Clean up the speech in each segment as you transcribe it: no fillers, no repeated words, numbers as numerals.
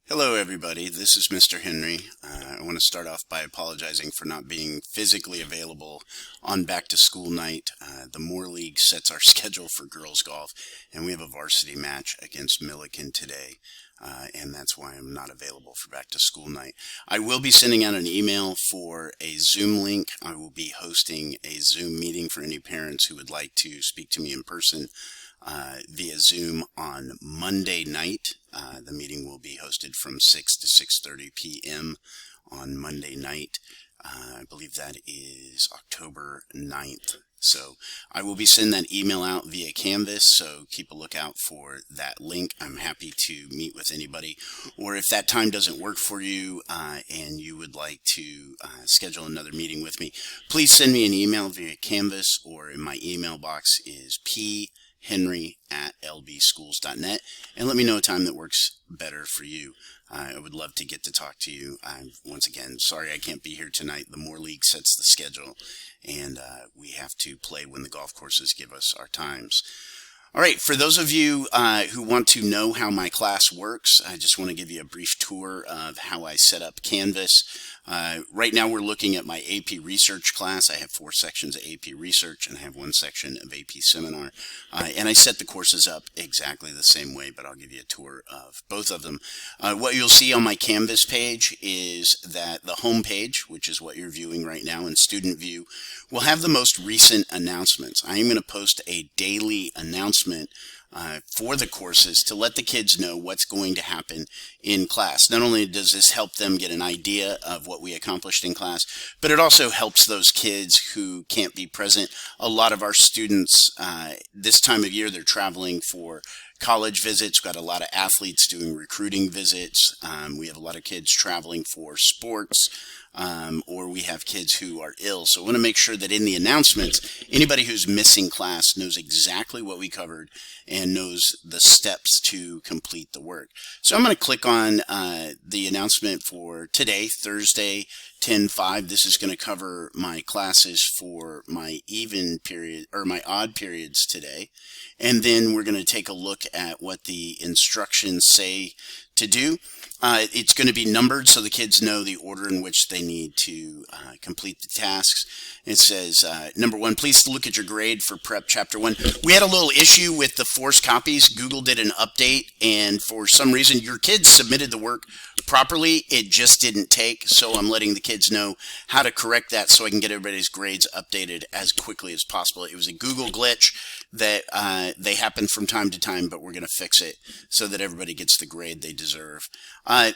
Hello everybody, this is Mr. Henry. I want to start off by apologizing for not being physically available on back to school night. The Moore League sets our schedule for girls golf and we have a varsity match against Milliken today. And that's why I'm not available for back to school night. I will be sending out an email for a Zoom link. I will be hosting a Zoom meeting for any parents who would like to speak to me in person via Zoom on Monday night. The meeting will be hosted from 6 to 6:30 p.m. on Monday night. I believe that is October 9th. So I will be sending that email out via Canvas, so keep a lookout for that link. I'm happy to meet with anybody, or if that time doesn't work for you and you would like to schedule another meeting with me, please send me an email via Canvas, or in my email box is phenry@lbschools.net, and let me know a time that works better for you. I would love to get to talk to you. Once again, sorry I can't be here tonight. The Moore League sets the schedule, and we have to play when the golf courses give us our times. All right, for those of you who want to know how my class works, I just want to give you a brief tour of how I set up Canvas. Right now we're looking at my AP Research class. I have 4 sections of AP Research and I have 1 section of AP Seminar. And I set the courses up exactly the same way, but I'll give you a tour of both of them. What you'll see on my Canvas page is that the home page, which is what you're viewing right now in Student View, will have the most recent announcements. I am going to post a daily announcement for the courses to let the kids know what's going to happen in class. Not only does this help them get an idea of what we accomplished in class, but it also helps those kids who can't be present. A lot of our students this time of year, they're traveling for college visits. We've got a lot of athletes doing recruiting visits. We have a lot of kids traveling for sports. Or we have kids who are ill. So I want to make sure that in the announcements, anybody who's missing class knows exactly what we covered and knows the steps to complete the work. So I'm going to click on the announcement for today, Thursday, 10/5. This is going to cover my classes for my even period or my odd periods today. And then we're going to take a look at what the instructions say to do. It's going to be numbered so the kids know the order in which they need to complete the tasks. It says, number 1, please look at your grade for Prep Chapter 1. We had a little issue with the forced copies. Google did an update, and for some reason, your kids submitted the work properly. It just didn't take, so I'm letting the kids know how to correct that so I can get everybody's grades updated as quickly as possible. It was a Google glitch that they happen from time to time, but we're going to fix it so that everybody gets the grade they deserve.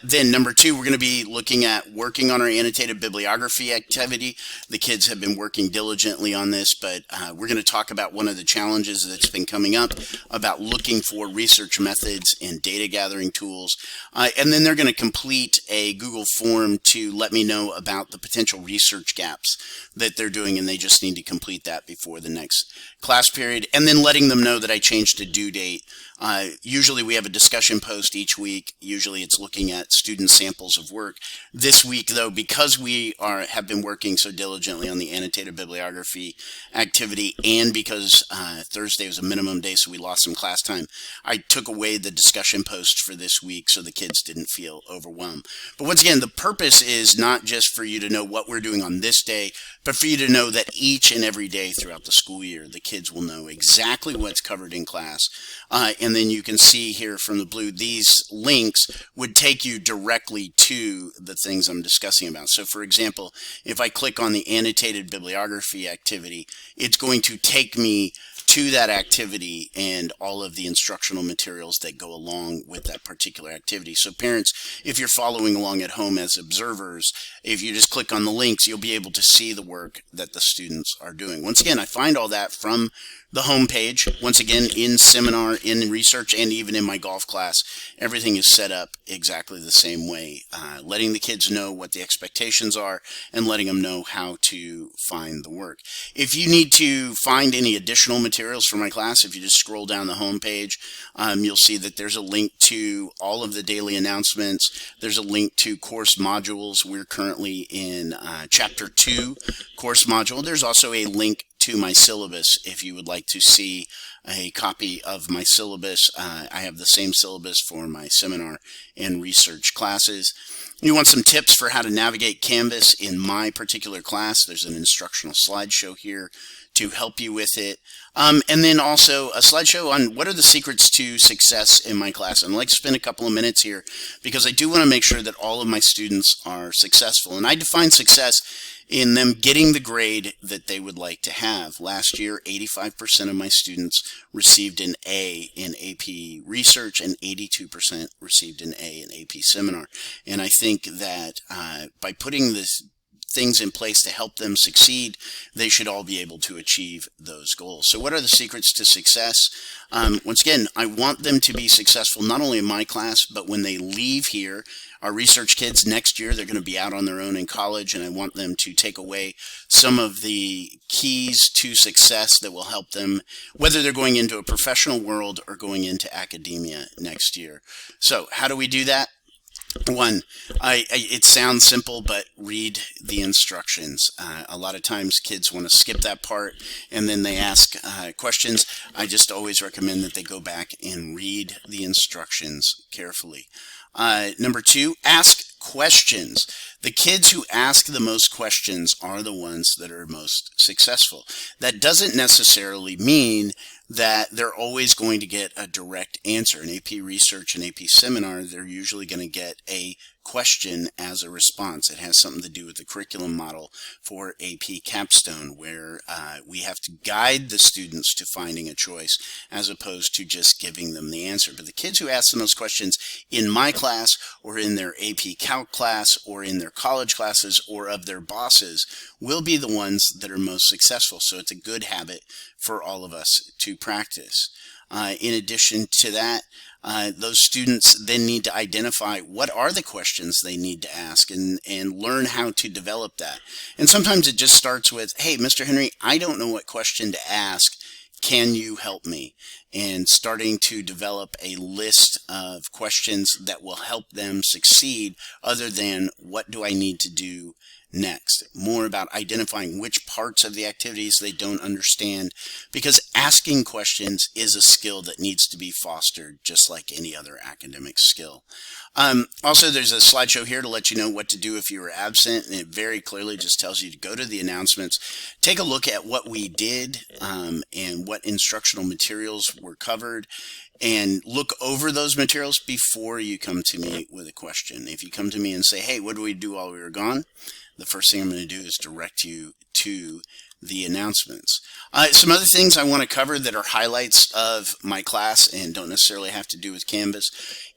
Then number 2, we're going to be looking at working on our annotated bibliography activity. The kids have been working diligently on this, but we're going to talk about one of the challenges that's been coming up about looking for research methods and data gathering tools. And then they're going to complete a Google form to let me know about the potential research gaps that they're doing, and they just need to complete that before the next class period. And then letting them know that I changed the due date. Usually we have a discussion post each week. Usually it's looking at student samples of work. This week, though, because we have been working so diligently on the annotated bibliography activity, and because Thursday was a minimum day, so we lost some class time, I took away the discussion post for this week so the kids didn't feel overwhelmed. But once again, the purpose is not just for you to know what we're doing on this day, but for you to know that each and every day throughout the school year, the kids will know exactly what's covered in class. And then you can see here from the blue, these links would take you directly to the things I'm discussing about. So for example, if I click on the annotated bibliography activity, it's going to take me to that activity and all of the instructional materials that go along with that particular activity. So parents, if you're following along at home as observers, if you just click on the links, you'll be able to see the work that the students are doing. Once again, I find all that from the home page. Once again, in Seminar, in Research, and even in my golf class, everything is set up exactly the same way, letting the kids know what the expectations are and letting them know how to find the work. If you need to find any additional materials for my class, if you just scroll down the home page, you'll see that there's a link to all of the daily announcements. There's a link to course modules. We're currently in Chapter 2 course module. There's also a link to my syllabus if you would like to see a copy of my syllabus. I have the same syllabus for my seminar and research classes. You want some tips for how to navigate Canvas in my particular class? There's an instructional slideshow here to help you with it. And then also a slideshow on what are the secrets to success in my class. And I'd like to spend a couple of minutes here because I do want to make sure that all of my students are successful. And I define success in them getting the grade that they would like to have. Last year, 85% of my students received an A in AP Research and 82% received an A in AP Seminar. And I think that by putting this things in place to help them succeed, they should all be able to achieve those goals. So what are the secrets to success? Once again, I want them to be successful not only in my class, but when they leave here. Our research kids next year, they're going to be out on their own in college, and I want them to take away some of the keys to success that will help them, whether they're going into a professional world or going into academia next year. So how do we do that? One, it sounds simple, but read the instructions. A lot of times kids want to skip that part and then they ask questions. I just always recommend that they go back and read the instructions carefully. Number two, ask questions. The kids who ask the most questions are the ones that are most successful. That doesn't necessarily mean that they're always going to get a direct answer. In AP Research and AP Seminar, they're usually going to get a question as a response. It has something to do with the curriculum model for AP Capstone, where we have to guide the students to finding a choice as opposed to just giving them the answer. But the kids who ask the most questions in my class or in their AP Calc class or in their college classes or of their bosses will be the ones that are most successful. So it's a good habit for all of us to practice. In addition to that, those students then need to identify what are the questions they need to ask and learn how to develop that. And sometimes it just starts with, hey, Mr. Henry, I don't know what question to ask. Can you help me? And starting to develop a list of questions that will help them succeed other than what do I need to do next. More about identifying which parts of the activities they don't understand, because asking questions is a skill that needs to be fostered just like any other academic skill. Also, there's a slideshow here to let you know what to do if you were absent, and it very clearly just tells you to go to the announcements, take a look at what we did and what instructional materials were covered, and look over those materials before you come to me with a question. If you come to me and say, hey, what did we do while we were gone? The first thing I'm going to do is direct you to the announcements. Some other things I want to cover that are highlights of my class and don't necessarily have to do with Canvas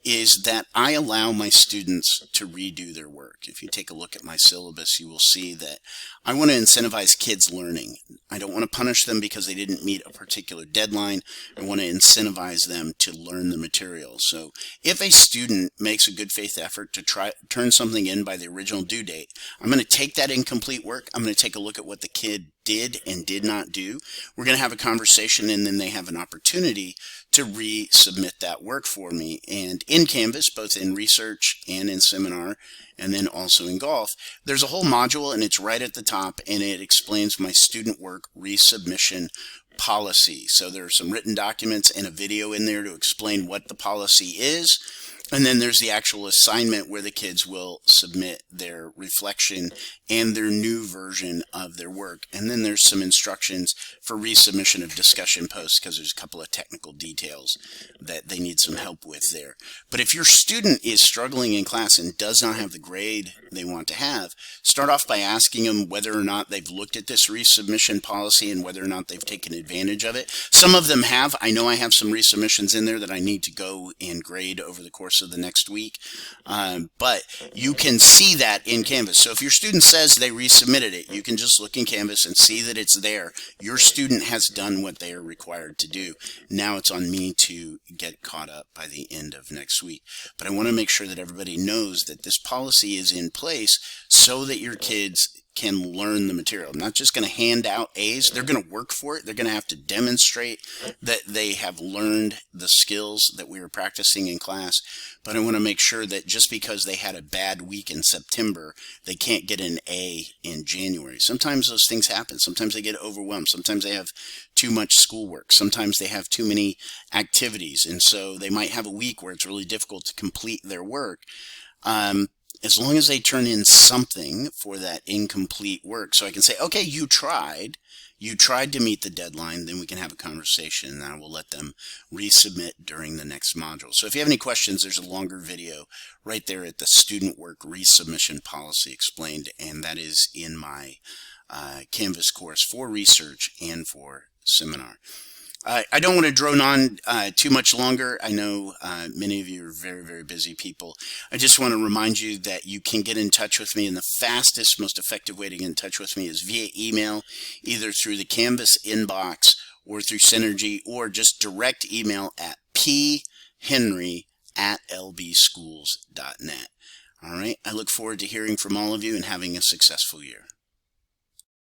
is that I allow my students to redo their work. If you take a look at my syllabus, you will see that I want to incentivize kids learning. I don't want to punish them because they didn't meet a particular deadline. I want to incentivize them to learn the material. So if a student makes a good faith effort to turn something in by the original due date, I'm going to take that incomplete work. I'm going to take a look at what the kid did and did not do. We're going to have a conversation, and then they have an opportunity to resubmit that work for me. And in Canvas, both in research and in seminar, and then also in golf, there's a whole module, and it's right at the top, and it explains my student work resubmission policy. So there are some written documents and a video in there to explain what the policy is. And then there's the actual assignment where the kids will submit their reflection and their new version of their work. And then there's some instructions for resubmission of discussion posts because there's a couple of technical details that they need some help with there. But if your student is struggling in class and does not have the grade they want to have, start off by asking them whether or not they've looked at this resubmission policy and whether or not they've taken advantage of it. Some of them have. I know I have some resubmissions in there that I need to go and grade over the course of the next week, but you can see that in Canvas. So if your student says they resubmitted it, you can just look in Canvas and see that it's there. Your student has done what they are required to do. Now it's on me to get caught up by the end of next week. But I want to make sure that everybody knows that this policy is in place so that your kids can learn the material. I'm not just going to hand out A's. They're going to work for it. They're going to have to demonstrate that they have learned the skills that we were practicing in class. But I want to make sure that just because they had a bad week in September, they can't get an A in January. Sometimes those things happen. Sometimes they get overwhelmed. Sometimes they have too much schoolwork. Sometimes they have too many activities. And so they might have a week where it's really difficult to complete their work. As long as they turn in something for that incomplete work, so I can say, okay, you tried to meet the deadline, then we can have a conversation, and I will let them resubmit during the next module. So if you have any questions, there's a longer video right there at the student work resubmission policy explained, and that is in my Canvas course for research and for seminar. I don't want to drone on too much longer. I know many of you are very, very busy people. I just want to remind you that you can get in touch with me, and the fastest, most effective way to get in touch with me is via email, either through the Canvas inbox or through Synergy, or just direct email at phenry@lbschools.net. All right. I look forward to hearing from all of you and having a successful year.